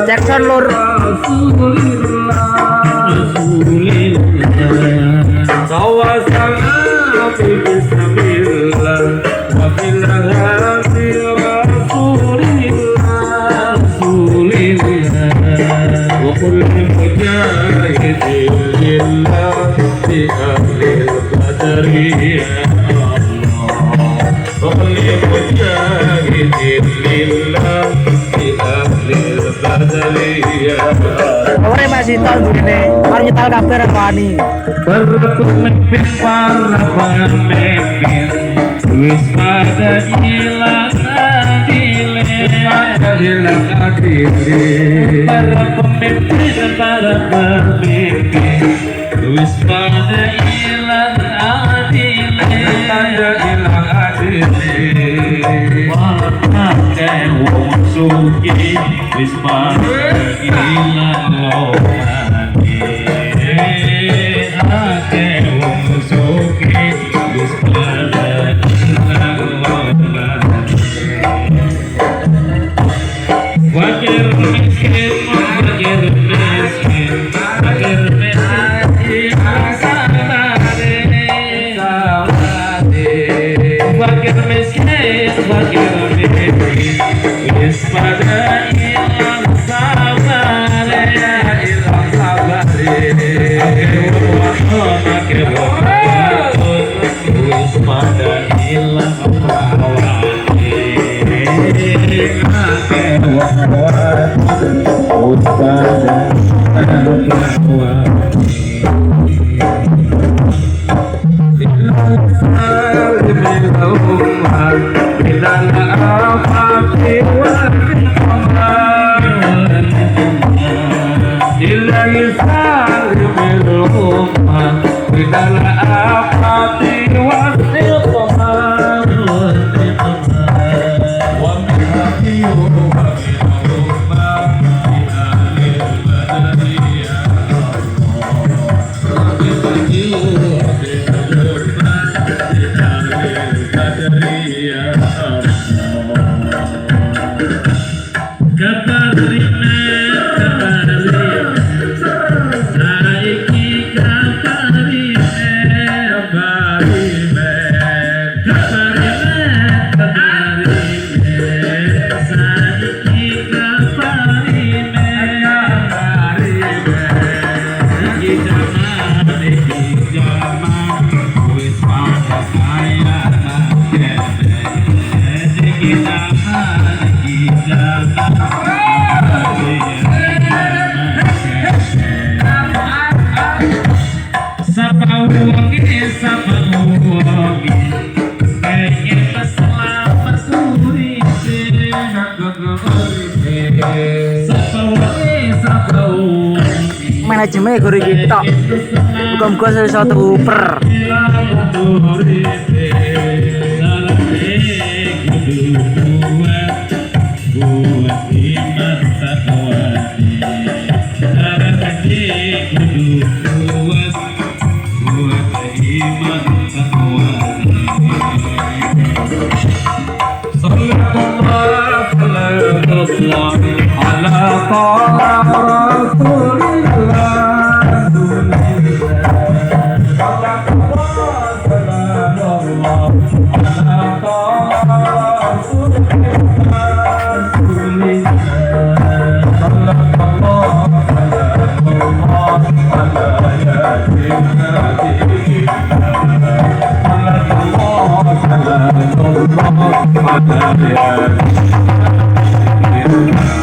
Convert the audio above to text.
Jackson lur Ore masih tahun begini, mari nyetal kabar wani. Berpemimpin para pemimpin, wis pada hilang adile. Para pemimpin, wis pada hilang adile. Pakai wong suki, wis pada hilang lomani. Pakai wong suki, wis pada hilang lomani. Fakir miskin, fakir miskin, fakir miskin, sabare, fakir miskin, fakir miskin, wis pada hilang sabare, hilang sabare. Akhir waktu, wis pada hilang pawani. Akhir waktu, wis pada hilang pawani. Manajemen guru kita, muka-muka sesuatu per. Yeah.